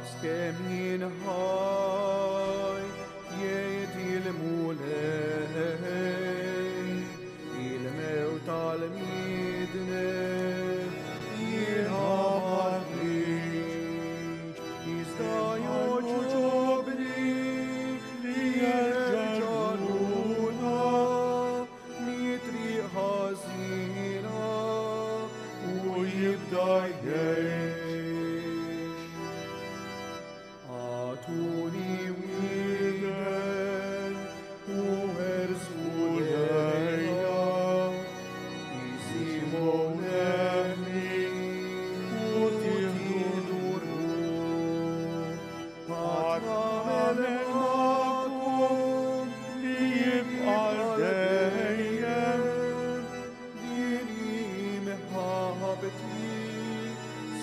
Skem jinħaj jiet il-mulej il-mew tal-midne jilħabarniċ jizda joġobni li jerġaluna nitri ħazina u jibda Atuni widen u erzulejja Izimoneni u tilduru Patramelenakum li jibqal dejjem Dirim ħabti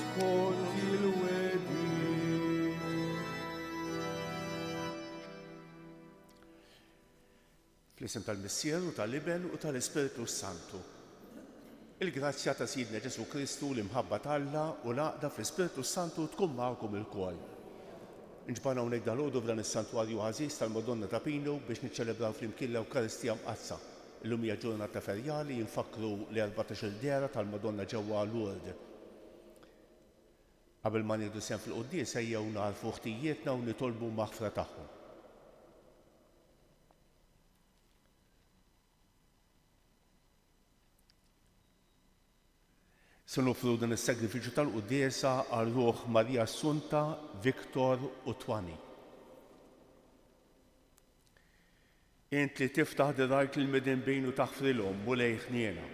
skont il-wedi Fl-isem tal-Missier u tal-Iben u tal-Ispiritu Santu. Il-grazzja ta' Sidna Ġesu Kristu l-imħabba tal-Alla u l-għaqda fl-Ispiritu Santu tkun magħkom il-kol. Inġbana hawnhekk dalodu f'dan is-santwarju għażiż tal-Madonna ta' Pino biex niċċelebraw flimkien l-Ewkaristija mqazza. Illum hija ġurnata ferjali jinfakru li 14 dera tal-Madonna ġewwa Lourdes. Qabel ma nieħdu sehem fil-quddies ejjew narfu ħtijietna u nitolbu maħfra tagħhom. Se nofru din is-sagrifiċċju tal-quddiesa għal ruħ Marija Assunta, Viktor u Twani. Int li tiftaħ dirajk il-midin bejn u taħfrilhom u lejh ħniena.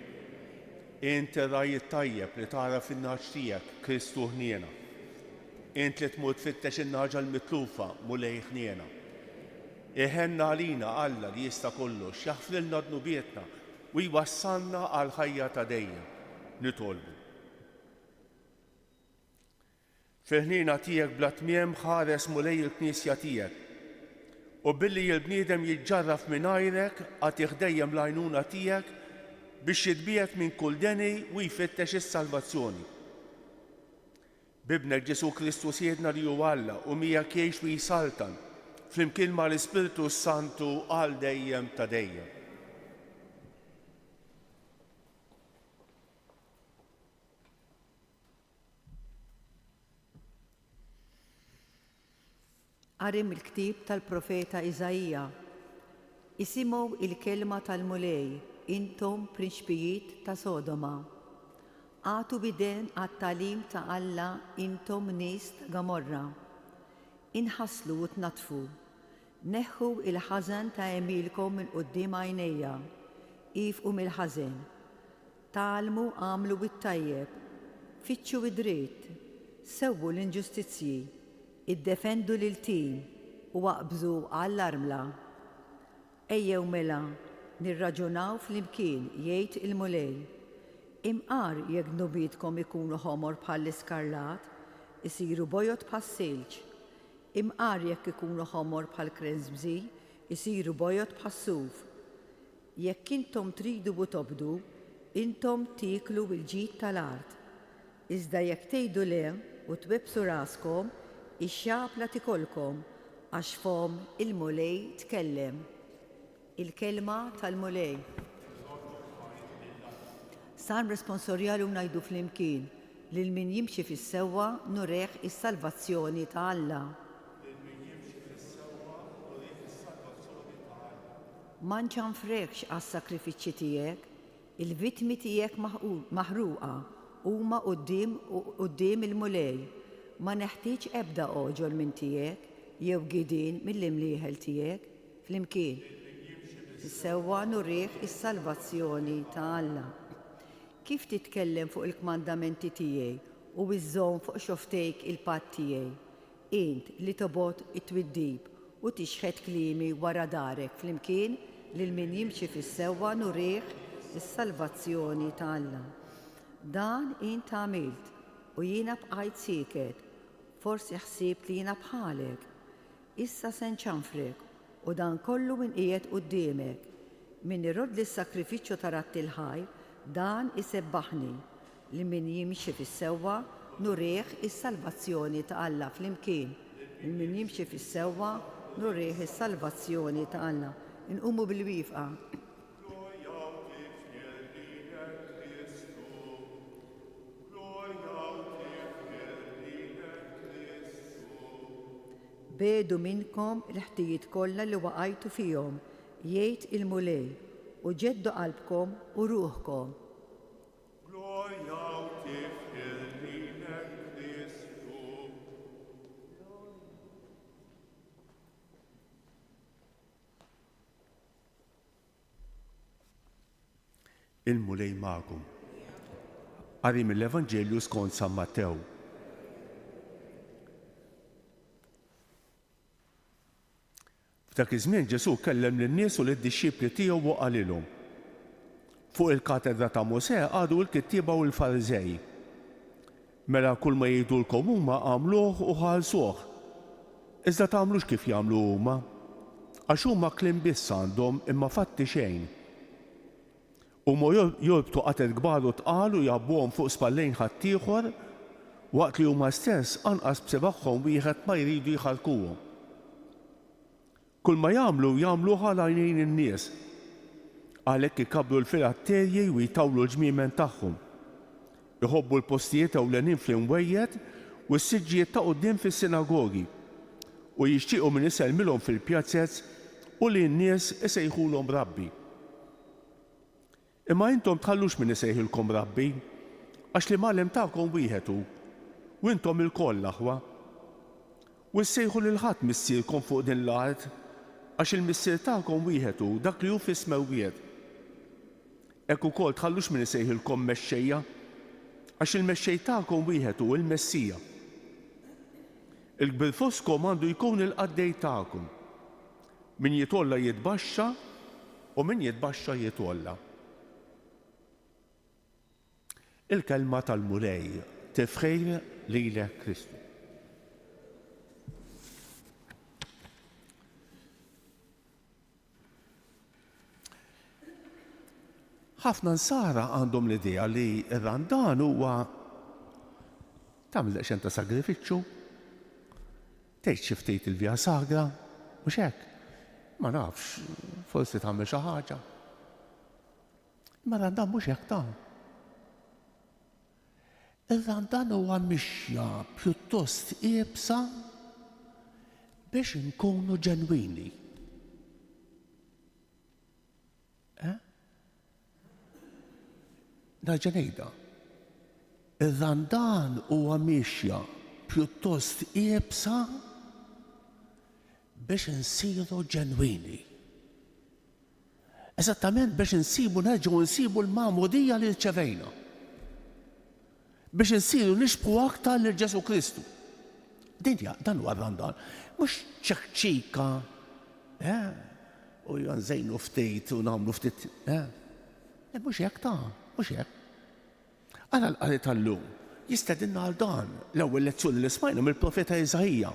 Int raj it-tajjeb li tara fin-naġġ tiegħek Kristu ħniena. Int li tmur tfittex in-naġa l-mitlufa mu lejh ħniena. Iħenna għalina Alla li jista' kollox jaħfrilna dnubietna u jwassalna għal ħajja ta' dejjem. Nitolbu. Fil-ħnina tiegħek bla tmiem ħares mulej il-Knisja tiegħek u billi l-bniedem jiġġarraf mingħajrek għatih dejjem l-għajnuna tiegħek biex jitbiegħek minn kull deni u jfittex is-salvazzjoni. Bibnek Ġesu Kristu Siedna li hu Alla u miegħek jgħix u jisaltan flimkien mal-Ispiritu Santu għal dejjem ta' dejjem. Qarim il-ktib tal-profeta Iżajija. Isimgħu il-kelma tal-mulej, intom prinċpijiet ta' Sodoma. Għatu biden għat-talim ta' Alla intom nies ta' Gamorra. Inħasslu u tnatfu. Neħħu il-ħażen ta' emilkom minn quddiem għajnejja. Ifqu mill-ħażen. Tgħallmu għamlu bit-tajjeb. Fittxu id-dritt. Sewwu l-inġustizzji. Iddefendu lil-tim u waqbżu għall-armla. Ejjew mela, nirraġunaw fl-imkien jgħid il-mulej. Imqar jekk nubietkom ikunu ħomor bħall-iskarlat, isiru bojot bħas-silġ. Imqar jekk ikunu ħomor bħall-krenzbżi, isiru bojot bħas-suf. Jekk intom tridu u tobdu, intom tiklu bil-ġid tal-art. Iżda jekk tgħidu le u twebsu raskom, ix-xapla tikolkom għax fom il-mulej tkellem. Il-kelma tal-mulej. Sar responsorjalu ngħidu flimkien lil min jimxi fis-sewwa nureħ is-salvazzjoni ta' Alla. Ma nċanfrekx għas-sakrifiċċji tiegħek, il-vittmi tiegħek maħruqa huma quddiem il-mulej. Ma neħtieġ ebda oġol minn tiegħek jew gidin mill-imlieħel tiegħek flimkien. Sewwa nurih is-salvazzjoni ta' Alla. Kif titkellem fuq il-kmandamenti tiegħi u iżżomm fuq xoftejk il-patt tiegħi, int li tobgħod it-twiddib u tixħed kliemi wara darek flimkien lil min jimxi fis-sewwa nurih is-salvazzjoni ta' Alla. Dan int għamilt u jiena bqajt sieket. Forsi ħsibt li jiena bħalek. Issa se nċanfrek u dan kollu min qiegħed quddiemek. Min irod li s-sakrifiċċju ta' ratti l-ħajr dan isebbaħni li min jimxi fis-sewwa nurih is-salvazzjoni ta' Alla flimkien. Min jimxi fis-sewwa nurih is-salvazzjoni ta' Alla. Inqumu bil-wifqa. Bedu minnkom il-ħtijiet kollha li waqajtu fihom, jgħid il-mulej, u ġeddu qalbkom u ruħkom. Gloria ut Filina Christum. Il-mulej magħkom. Qari mill-Evanġelju skont San Mattew. F'dak iż-żmien Ġesu kellem lin-nies u lid-dixxipli tiegħu u qalilhom: fuq il-katedra ta' Mosè għadu l-kittieba u l-Fariżej. Mela kull ma jgħidulkom huma għamluh u ħalsuh. Iżda tagħmlux kif jagħmlu huma, għax huma kliem biss għandhom imma fatti xejn. Huma jolbtu qated kbar u tqal u jabbuhom fuq spallejn ħaddieħor waqt li huma stess anqas b'sebaħħhom wieħed ma jridu jħalkuhom. Kull ma jagħmlu ħala għajnejn in-nies. Għalhekk ikabru l-filatterji u jtawlu l-ġmiemen tagħhom. Iħobbu l-postijiet ewlenin fl-imwejjed u s-siġġijiet ta' quddiem fis-sinagogi u jixtiequ min iselmilhom fil-pjazzezz u li n-nies isejħulhom rabbi. Imma intom tħallux min isejħilkom rabbi għax li mgħallem tagħkom wieħed hu u intom il-koll aħwa. U ssejħu lil ħadd missierkom fuq din l-art għax il-missier tagħkom wieħed hu dak li hu f'ismew wieħed. Hekk ukoll tħallux min isejħilkom mexxejja għax il-mexxej tagħkom wieħed hu l-Messija. Il-kbir foskom għandu jkun il-qaddej tagħkom. Min jitolla jitbaxxa u min jitbaxxa jitolla. Il-kelma tal-mulej tifħejr lilek Kristu. Ħafna nsara għandhom l-idea li r-randan huwa tagħmel daqsxejn ta' sagrifiċċju, tgħid xi ftit il-vija sagra, mhux hekk. Ma nafx, forsi tagħmel xi ħaġa. Ma randan mhux hekk ta'. Ir-randan huwa mixja pjuttost qiebsa biex inkunu ġenwini. Nerġa' ngħidha. Ir-randan huwa mixja pjuttost qiebsa biex insiru ġenwini. Eżattament biex nerġgħu nsibu l-magħmudija li rċevejna. Biex insiru nixbħu aktar lil Ġesu Kristu. Dan huwa r-randan. Mhux ċekċika, u nżejnu ftit u nagħmlu ftit. Mhux hekk ta', mhux hekk. Għala l-qari tal-lum jistedinna għal dan l-ewwel lezzjoni li smajna mill-profeta Eżajja.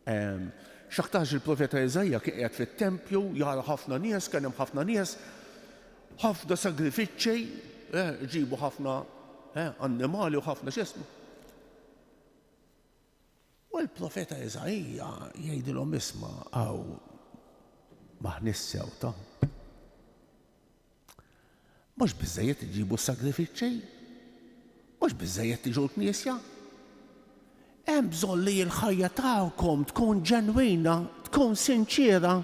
X'aħtaġ il-profeta Eżajja kien qiegħed fit-tempju, jara ħafna nies, kien hemm ħafna nies, ħafna sagrifiċċji, ġibu ħafna annimali u ħafna x'ismu. U l-profeta Eżajja jgħidilhom isma' għaw maħnissew ta'. Mhux biżżejjed iġibu s-sagrifiċċji, mhux biżżejjed tiġu l-knisja. Hemm bżonn li l-ħajja tagħkom tkun ġenwina, tkun sinċiera.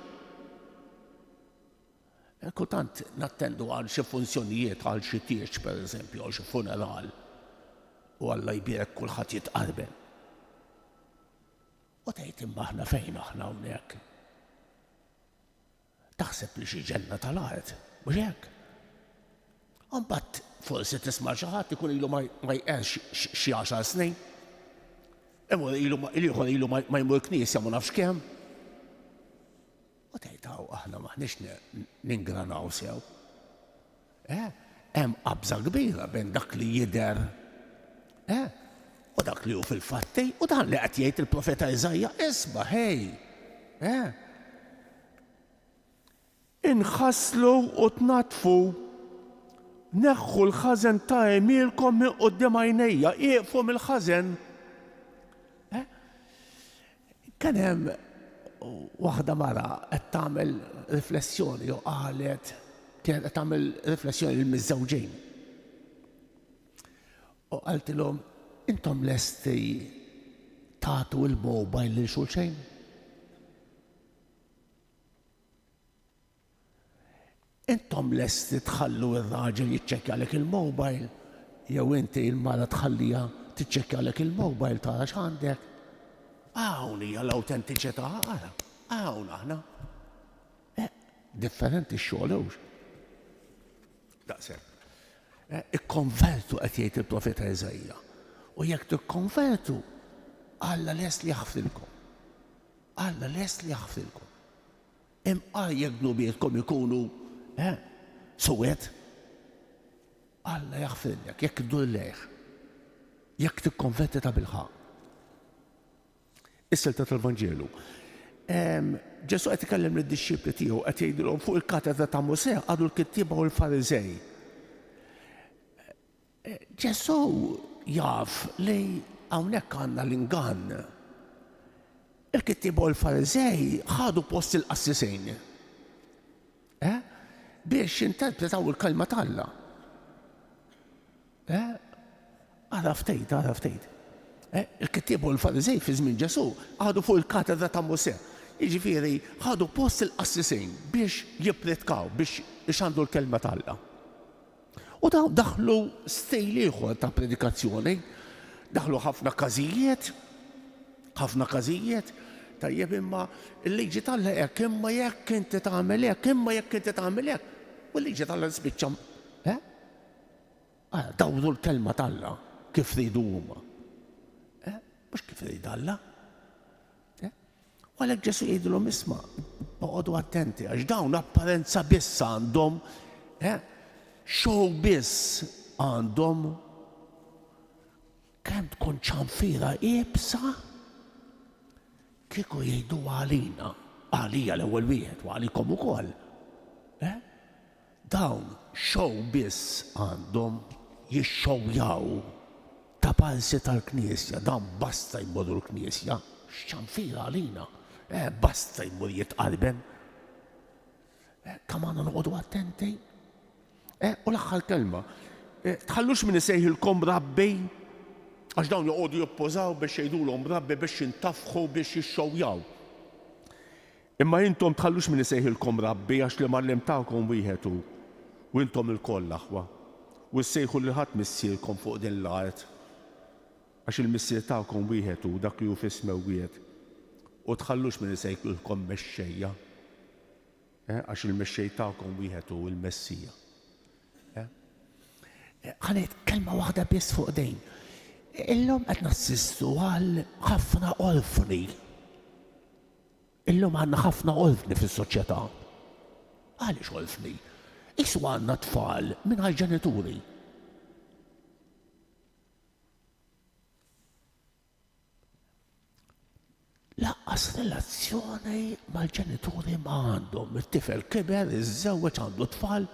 Kultant nattendu għal xi funzjonijiet għal xi tieġ pereżempju għal xi funeral u Alla jbierek kulħadd jitqarben. U tgħid imma aħna fejn aħna hawnhekk. Taħseb li xi ġenna tal-art, mhux hekk? Mbagħad forsi tisma' xi ħadd ikun ilu ma jqerx xi 10 snin. Il-ieħor ilu ma jmur knisja ma nafx kemm. U tgħid aħna maħniex ningranaw sew. Hemm qabża kbira bejn dak li jidher u dak li hu fil-fatti u dan li qed jgħid il-profeta Eżajja isma' ħej. Inħasslu u tnatfu neħħu l-ħażen ta' emilkom minn qudiem għajnejja, iqfu mill-ħażen. Kien hemm waħda mara qed tagħmel riflessjoni u qalet kienet qed tagħmel riflessjoni lil miż-żewġejn. U qaltilhom intom lesti tagħtu l-mobile lil xulxejn? Intom lesti tħallu r-raġel jiċċekkjalek il-mobile jew inti l-mara tħallija tiċċekkjalek il-mobile tara x'għandek? Hawn hija l-awtentiċità ara, hawn aħna. Differenti x-xogħol hux. Daqshekk. Ikkonvertu qed jgħid il-profeta Eżajja. U jekk tikkonvertu, Alla lest li jaħfilkom. Alla lest li jaħfilkom. Imqajjek dnubietkom ikunu suwed. Alla jaħfilek, jekk iddur lejh. Jekk tikkonverti ta' bilħaq. Is-silta tal-Vanġelu. Ġesu qed ikellem lid-dixxipli tiegħu qed jgħidilhom fuq il-katedra ta' Musej għadu l-kittieba u l-Fariżej. Ġesu jaf li hawnhekk għandna l-ingann. Il-kittieba u l-Fariżej ħadu post il-qassisejn. Biex jinterpretaw il-kelma tal-Alla. Ara ftejt. Il-kittieba u l-Fariżej fi żmien Ġesu ħadu fuq il-katedra ta' Musej. Jiġifieri ħadu post il-qassisejn biex jippretkaw biex ixandu l-kelma tal-Alla. U daħlu stejl ieħor ta' predikazzjoni, daħlu ħafna każijiet, tajjeb imma l-liġi tal-Alla hekk imma jekk inti tagħmel hekk, u l-liġi tal-Alla spiċċa. Dawru l-kelma tal-Alla kif ridu huma. Mhux kif ridu Alla. U għalhekk Ġesu jgħidulhom isma' oqgħodu attenti għax dawn apparenza biss għandhom, show biss għandhom kemm tkun ċanfira iebsa kieku jgħidu għalina, għalija l-ewwel wieħed u għalikom ukoll. Dawn show biss għandhom jixxowjaw ta' palsi tal-Knisja, dawn basta jmorru l-Knisja, x'ċanfira għalina, basta jmur jitqalben. Kemm għandna noqogħdu attenti. U l-aħħar kelma, tħallux min isejħilkom rabbi, għax dawn joqogħdu joppożaw biex jgħidulhom rabbi biex jintafħu biex jixxowjaw. Imma intom tħallux min isejħilkom rabbi għax li mallimtawkom wieħed hu u intom il-koll aħwa. U ssejħu li ħadd missierkom fuq din l-art għax il-missier tagħkom wieħed hu dak li hu f'ismew wieħed. U tħallux min isejħilkom mexxejja għax il-mexxej tagħkom wieħed hu il-Messija. Ħanet kelma waħda biss fuq dejn. Illum qed nassistu għal ħafna orfni. Illum għandna ħafna orfni fis-soċjetà. Għaliex orfni? Isu għandna tfal mingħajr ġenituri. Laqqas relazzjoni mal-ġenituri ma għandhom. Il-tifel kiber, iż-żewweġ għandu tfal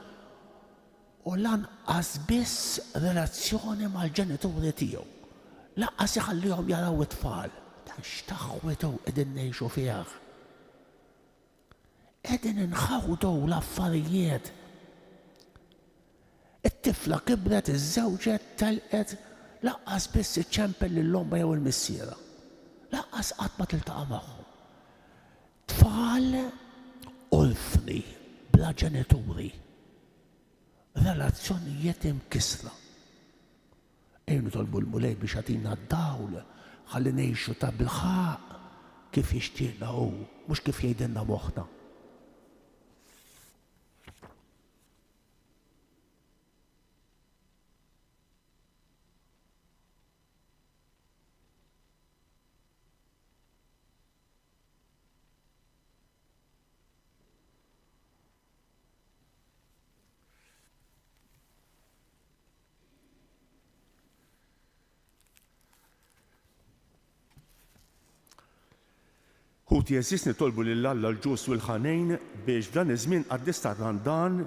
u lanqas biss relazzjoni mal-ġenituri tiegħu. Laqqas iħallihom jaraw it-tfal. X'taħwitu qegħdin ngħixu fiha. Qegħdin inħawdu l-affarijiet. It-tifla kibret, iż-żewġet telqet, laqqas biss iċċempel lill-omma jew il-missiera. Laqqas qatt ma tiltaqa' magħhom. Tfal orfni bla ġenituri. Relazzjonijiet imkisra. Ejnu tolbu l-mulej biex għatina d-dawl, ħalli ngħixu ta' bilħaq kif jixtieqna hu, mhux kif jgħidilna moħħna. Ħuti jeżis nitolbu lill-Alla l-ġus u l-ħanejn biex f'dan iż-żmien qaddis tar-Randan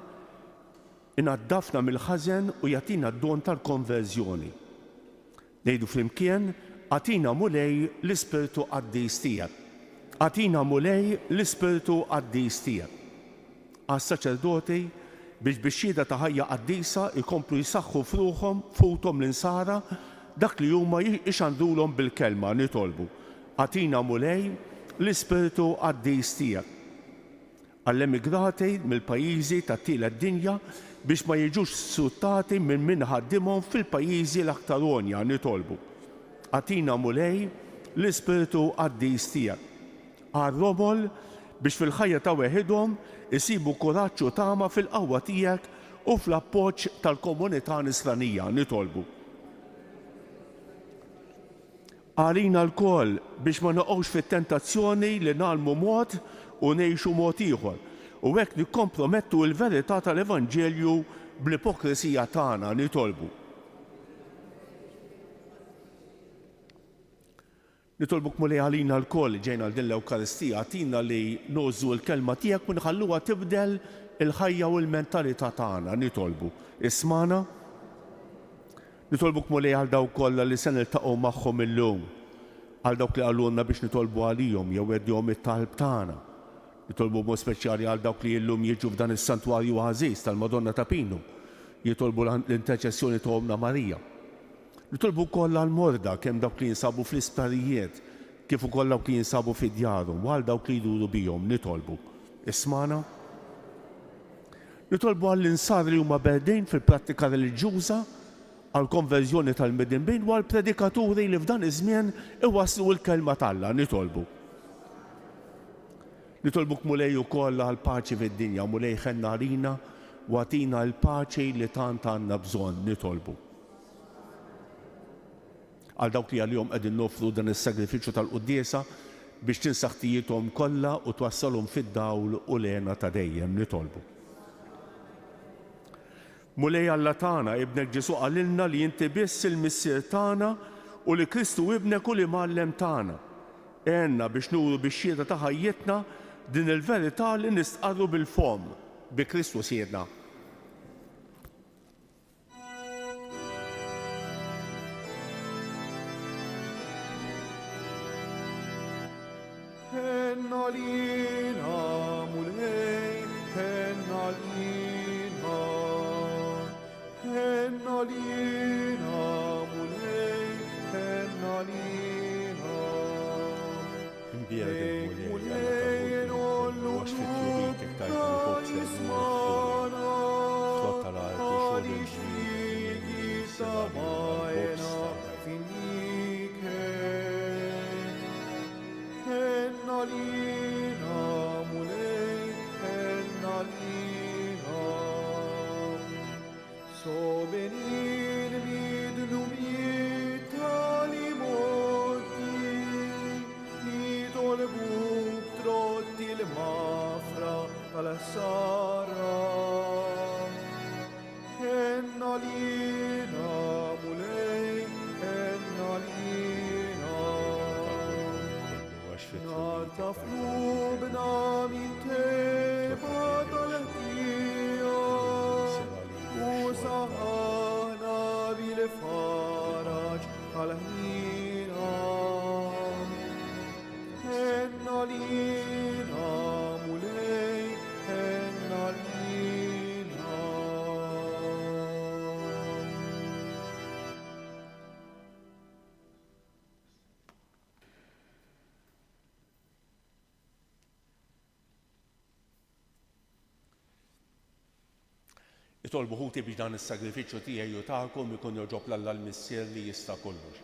inaddafna mill-ħażen u jagħtina d-don tal-konverżjoni. Ngħidu flimkien, għatina mulej l-Ispirtu Qaddis tiegħek. Għatina mulej l-Ispirtu Qaddis tiegħek. Għas-saċerdoti biex xieda ta' ħajja qaddisa jkomplu jisaħħu fuqhom l-insara dak li huma ixandulhom bil-kelma nitolbu. Għatina mulej l-Ispirtu Qaddis tiegħek. Għall-emigrati mill-pajjiżi tat-tielet dinja biex ma jiġux sfruttati minn ħaddimhom fil-pajjiżi l-aktar onja nitolbu. Għatina mulej l-Ispirtu Qaddis tiegħek. Għar-Romol biex fil-ħajja ta' weħidhom isibu kuraġġ u tama fil-qawwa tiegħek u fl-appoġġ tal-komunità nisranija nitolbu. Għalina l-koll biex ma noqgħux fit-tentazzjoni li nagħmlu mod u ngħixu mod ieħor u hekk nikkompromettu l-verità tal-Evanġelju bl-ipokrisija tagħna nitolbu. Nitolbuk mulej għalina l-koll ġejna din l-Ewkaristija għatina li nożu l-kelma tiegħek u nħalluha tibdel il-ħajja u l-mentalità tagħna nitolbu. Ismana? Nitolbuk mulej għal dawk kollha li se niltaqgħu magħhom illum, għal dawk li għallunna biex nitolbu għalihom jew weddihom it-talb tagħna. Nitolbu mod speċjali għal dawk li llum jiġu f'dan is-santwarju għażiż tal-Madonna ta' Pinu, jitolbu l-interċessjoni ta' Omna Marija. Nitolbu wkoll għall-morda kemm dawk li jinsabu fl-isptarijiet, kif ukoll dawk li jinsabu fid-djarhom u għal dawk li jduru bihom nitolbu. Ismana? Nitolbu għall-insar li huma berdejn fil-prattika reliġjuża, għall-konverżjoni tal-medinbin u għall-predikaturi li f'dan iż-żmien iwasslu l-kelma talla nitolbu. Nitolbuk mulej ukoll għall-paċi fid-dinja, mulej ħenna għalina u għatina l-paċi li tant għandna bżonn nitolbu. Għal dawk li għalihom qegħdin nofru dan is-sagrifiċċju tal-quddiesa biex tinsaħ tijietom kollha u twassalhom fid-dawl u lena ta' dejjem nitolbu. Mulej Alla tagħna ibnek Ġesu qalilna li inti biss il-missier tagħna u li Kristu ibnek u li mgħallem tagħna. Għenna biex nuru bix-xhieda ta' ħajjitna din il-verità li nistqarru bil-fom bi Kristu siedna. Henna lina mulej, henna lina, henna lina mulej, henna lina. So venir vid lumita limoti, nidolbuk trotti il-mafra tal-sara. Henna lina mulej, henna lina. Nalta flubna min teba tal-ħtija, u saħana bil-faraġ għal-ħnina. Henna lina mulej, henna lina. Itolbu ħuti biex dan is-sagrifiċċju tiegħi u tagħkom ikun joġob l-missier li jista' kollox.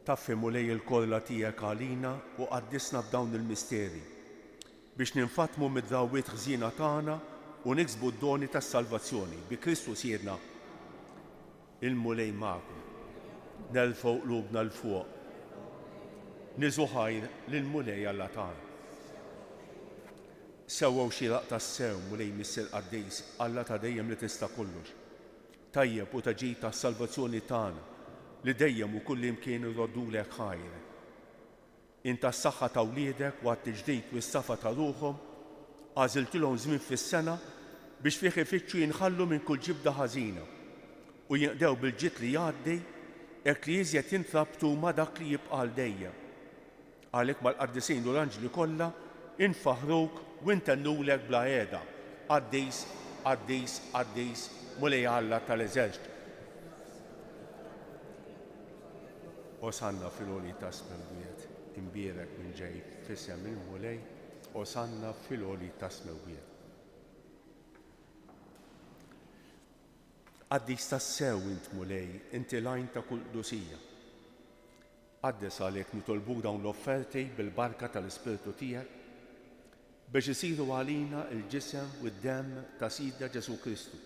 Taffi mulej il-kolla tiegħek għalina u qaddisna b'dawn il-misteri biex ninfatmu mid-drawwiet ħżiena tagħna u niksbu d-doni tas-salvazzjoni bi Kristu siedna. Il-mulej magħkom, nerfgħu qlubna l-fuq, niżu ħajr lill-mulej Alla tagħna. Sewwew xieraq tas-sew mulej missier Qaddis Alla ta' dejjem li tista' kollox. Tajjeb u taġid tas-salvazzjoni tagħna li dejjem u kull imkien iroddulek ħajr. Inta s-saħħa ta' wliedek u għat-tiġdid u s-safa ta' ruħhom għażiltilhom żmien fis-sena biex fih ifittxu jinħallu minn kull ġibda ħażina u jinqdew bil-ġid li jgħaddi hekk li iżjed jintrabtu ma' dak li jibqa' l dejjem. Għalhekk mal-qaddisin u l-anġli kollha infaħruk u ntennulek bla qiegħda. Qaddis, qaddis, qaddis, Mulej Alla tal-Eżerċitu. Osanna fil-għoli ta' Smewwiet, imbierek minn ġej f'isem il-Mulej, Osanna fil-għoli ta' Smewwiet. Qaddis tassew int Mulej, inti lajn ta' kull qdusija. Qaddes għalhekk nitolbuk dawn l-offerti bil-barka tal-Ispirtu tiegħek biex isiru għalina l-ġisem u d-demm ta' Sidna Ġesu Kristu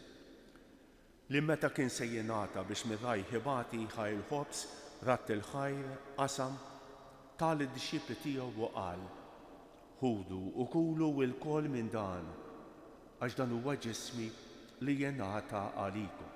li meta kien se jingħata biex mirraj ħibati ħaj il-ħobs ratt il-ħajr qasam tal id-disċipli tiegħu u qal: ħudu u kulu l-kol minn dan għax dan huwa ġismi li jingħata għalikom.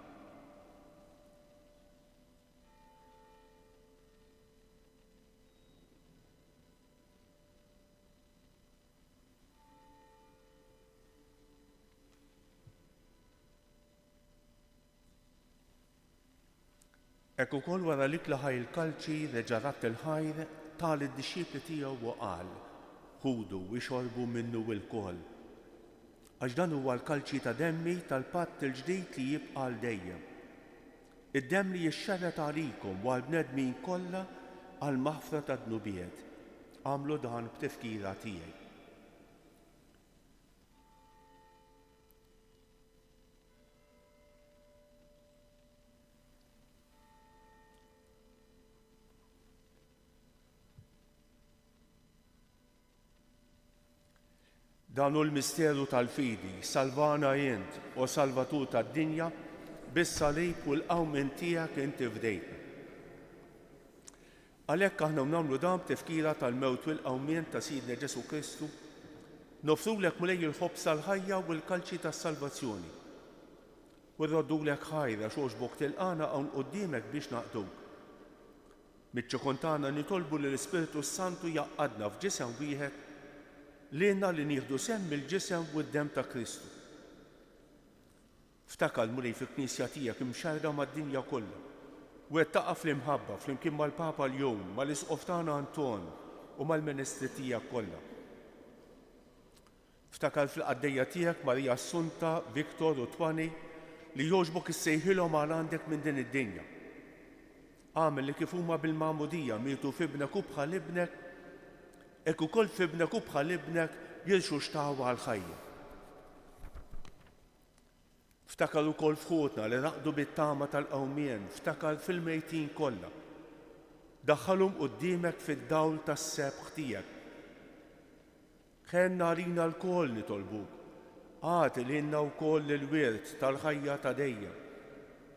Hekk ukoll wara li klaħaj il-kalċi reġa' ratt il-ħajr tal id-disċipli tiegħu u qal: ħudu u xorbu minnu l-kol. Għax dan huwa l-kalċi ta' demmi tal-patt il-ġdid li jibqa' l dejjem. Id-demm li jixxarret għalikom u għall-bnedmin kollha għal maħfra ta' dnubiet. Għamlu dan b'tifkira tiegħi. Dan hu l-misteru tal-fidi, salvana jint u salvatur tad-dinja bis-salib u l-qawmien tiegħek inti fdejtna. Għalhekk aħna nagħmlu dan b'tifkira tal-mewt u l-qawmien ta' Sidna Ġesu Kristu, nofrulek Mulej il-ħobs tal-ħajja u l-kalċi tas-salvazzjoni. U rroddulek ħajra xogħġbok tilqana hawn quddiemek biex naqduk. Miċ-ċokontana nitolbu li l-Ispiritu Santu jaqqadna f'ġisem wieħed lilna li nieħdu semm il-ġisem u d-demm ta' Kristu. Ftakar Mulej fil-Knisja tiegħek imxarra mad-dinja kollha u qed taqa' fl-imħabba flimkien mal-Papa l-jum, mal-Isqof tagħna Anton u mal-Ministri tiegħek kollha. Ftakar fil-qaddejja tiegħek Marija Assunta, Viktor u Twani li jogħġbok issejħilhom għal għandek minn din id-dinja. Għamel li kif huma bil-magħmudija mietu f'ibnek u bħal ibnek, hekk ukoll f'ibnek u bħal ibnek jilxu xtawa għall-ħajja. Ftakar ukoll f'ħutna li raqdu bit-tama tal-qawmien, ftakar fil-mejtin kollha. Daħħalhom quddiemek fid-dawl tas-sebħ tiegħek. Ħenna għalina l-kol nitolbuk, għati lilna wkoll il-wirt tal-ħajja ta' dejjem.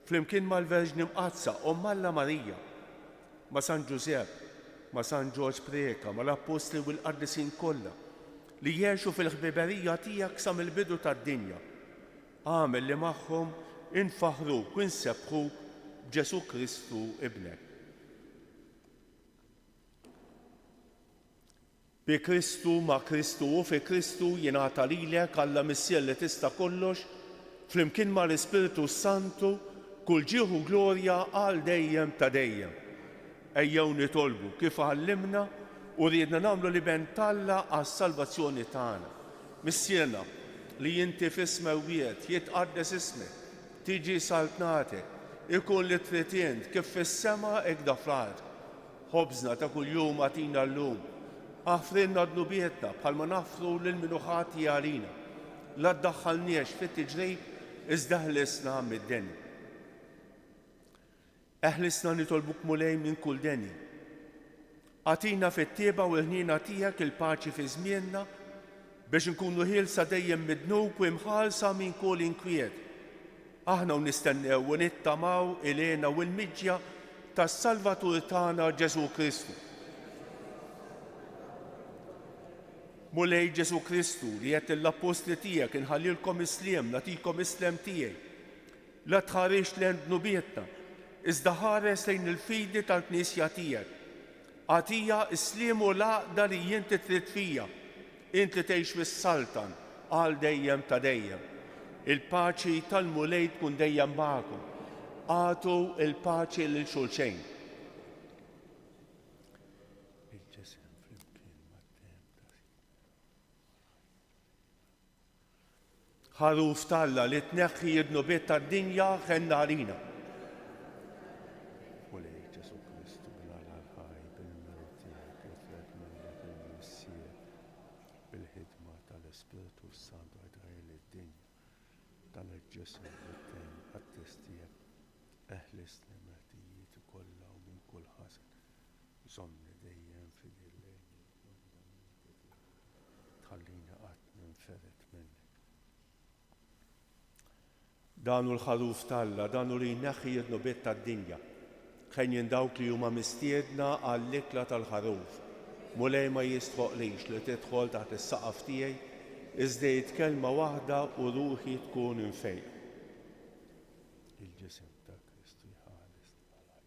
Flimkien mal-Verġni Mqazza Omm Alla Marija, ma' San Ġusepp, ma' San Ġorġ Preka, ma' l-Apostli u l-Qaddisin kollha li jgħixu fil-ħbiberija tiegħek sa mill-bidu tad-dinja. Għamel li magħhom infaħruk u nsebħuk b'Ġesu Kristu ibnek. Bi Kristu, ma' Kristu u fi Kristu jingħata lilek Alla Missier li tista' kollox flimkien mal-Ispiritu Santu kull ġieħu glorja għal dejjem ta' dejjem. Ejjew nitolbu kif għallimna u rridna nagħmlu li bentalla għas-salvazzjoni tagħna. Missierna li inti f'Smewwiet jitqaddes ismek, tiġi saltnatek, ikun li trid int kif fis-sema hekk da fl-ard. Ħobżna ta' kuljum għatina llum. Aħfrilna dnubietna bħalma nafru lil min ħati għalina. La ddaħħalniex fit-tiġrib iżda ħlisna mid-denni. Eħlisna nitolbuk Mulej minn kull denni. Għatina fit-tieba u l-ħnina tiegħek il-paċi fi żmienna biex nkunu ħielsa dejjem midnub u imħalsa minn kull inkwiet. Aħna nistennew u nittamaw ilena u l-miġja tas-Salvatur tagħna Ġesu Kristu. Mulej Ġesu Kristu li qed l-Apostli tiegħek inħallilkom isliem, nagħtikom islem tiegħi. La tħarix lejn dnubietna, iżda ħares lejn il-fidi tal-Knisja tiegħek. Għatija s-slim u laqda li jinti trid fija. Inti tgħix fis-Sultan għal dejjem ta' dejjem. Il-paċi tal-mulej tkun dejjem magħkom. Għatu il-paċi lil xulxejn. Ħaruf Talla li tneħħi id-nubiet tad-dinja ħenna għalina. Mulej Ġesu Kristu bil-ħaj, bil-merit tiegħek, jifred minnek il-missier, bil-ħidma tal-Ispiritu Santu għadħajl id-dinja, tal-ġisem bit-tem għat-testijek, eħlisni meħtijiet kollha u minn kull ħasen, żomni dejjem fid-illejn, tħallini qatt ninferet minnek. Danu l-ħaruf Talla, danu li jneħħi id-nubiet tad-dinja. Ħejjin dawk li huma mistiedna għall-ikla tal-ħaruf. Mulej ma jistħoqlix li tidħol taħt is-saqaf tiegħi, iżda kelma waħda u ruħi tkun infejq. Il-ġisem ta' Kristu jħares tal-ħajja.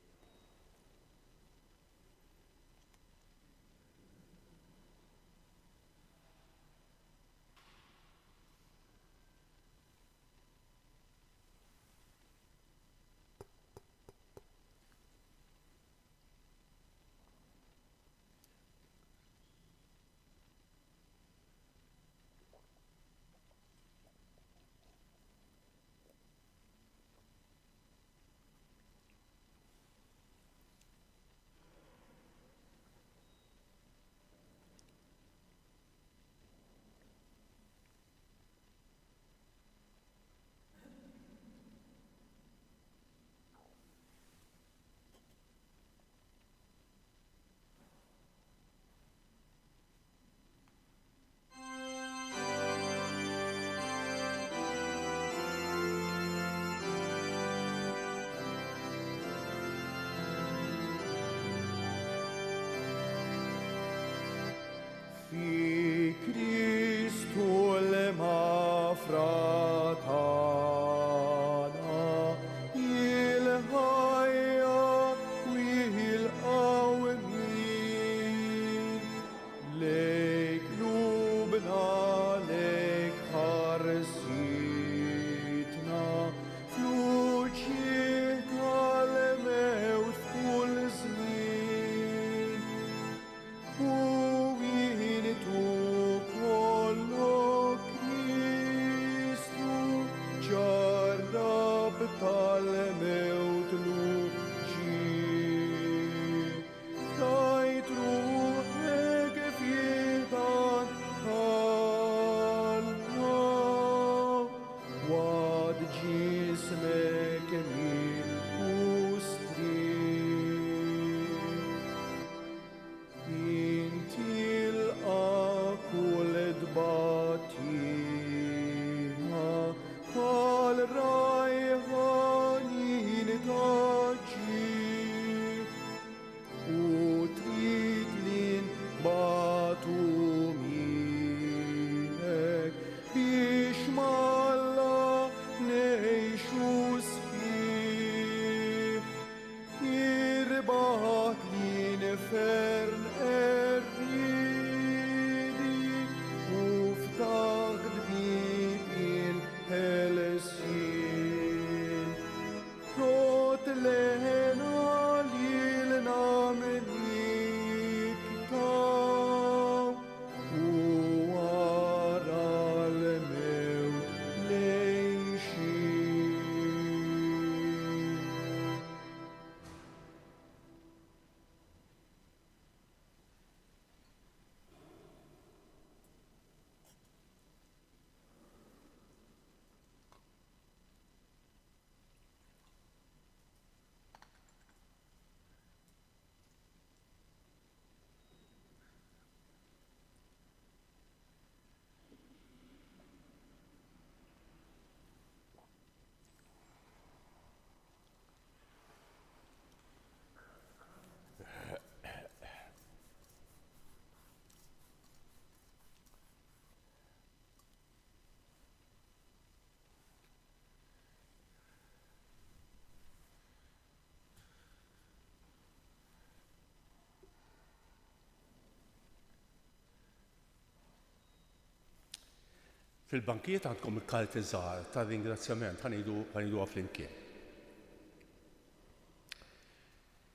Fil-bankiet għandkom il-karti żgħar ta' ringrazzjament ħanidu flimkien.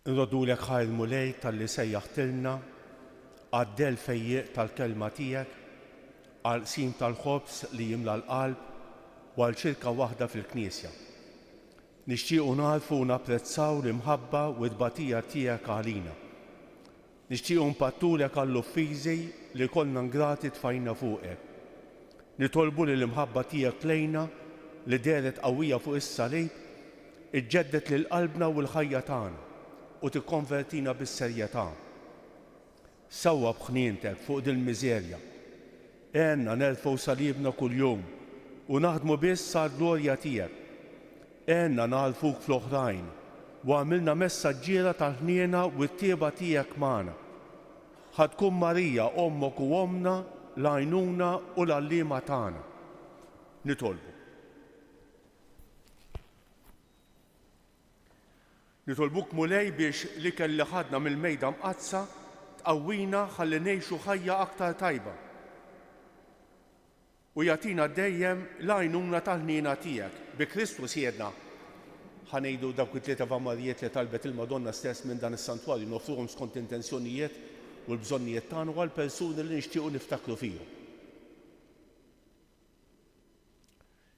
Nrodulek ħajr mulej tal-li sejjaħtilna għaddel fejjiq tal-kelma tiegħek, għal sim tal-ħobs li jimla l-qalb u għal ċirka waħda fil-Knisja. Nixtiequ narfu u napprezzaw l-imħabba u d-batija tiegħek għalina. Nixtiequ npattulek għall-uffiżi li kollna ngrati tfajna fuqek. Nitolbu li l-imħabba tiegħek lejna li deret qawwija fuq is-salib iġġeddet lil qalbna u l-ħajja tagħna u tikkonvertina bis-serjetà. Sewwa b'ħnientek fuq dil-miżerja. Għenna nerfgħu salibna kuljum u naħdmu biss għall-glorja tiegħek. Għenna nagħrfuk fl-oħrajn u għamilna messaġġiera tal-ħniena u t-tieba tiegħek magħna. Ħadkun Marija ommok u omna l-għajnuna u l-għalliema tagħna. Nitolbu. Nitolbuk mulej biex li kelli ħadna mill-mejda mqazza tqawwina ħalli ngħixu ħajja aktar tajba. U jagħtina dejjem l-għajnuna tal-ħniena tiegħek. Bi Kristu siedna ħanejdu dawk it-tlieta vamarijiet li talbet il-Madonna stess minn dan is-santwarju nofruhom skont intenzjonijiet u l-bżonnijiet tagħna u għall-persuni li nixtiequ niftakru fihom.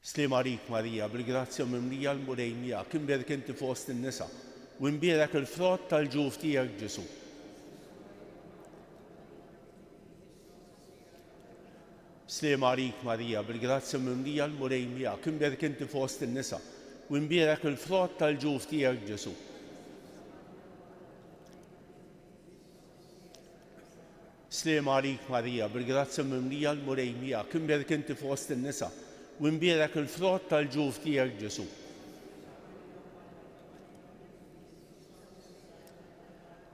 Sliem għalik Marija, bil-grazzja mimlija l-mulej miegħek, imbierek inti fost in-nisa u imbierek il-frott tal-ġuf tiegħek Ġesu. Sliem għalik Marija, bil-grazzja mimlija l-mulej miegħek, imbierek inti fost in-nisa u imbierek il-frott tal-ġuf tiegħek Ġesu. Sliem għalik Marija, bil-grazzja mimlija l-mulej miegħek, imbierek inti fost in-nisa u imbierek il-frott tal-ġuf tiegħek Ġesu.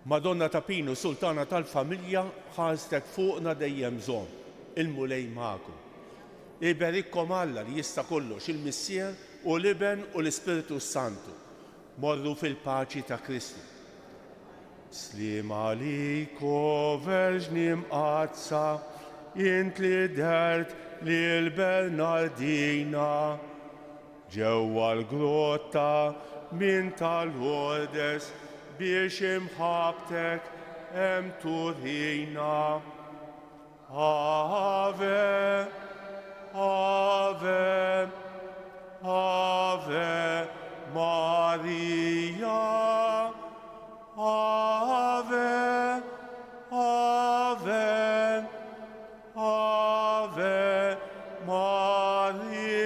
Madonna ta' Pinu, Sultana tal-Familja, ħarstek fuqna dejjem żomm, il-mulej magħkom. Iberikkom Alla li jista' kollox il-Missier u l-Iben u l-Ispiritu Santu. Morru fil-paċi ta' Kristu. Sliem għalik o Verġni mqazza, int li dert lil Bernardina ġewwa l-grotta minn tal-Lourdes biex imħabtek hemm turina. Ave, Ave, Ave Maria. Ave, Ave, Ave Maria.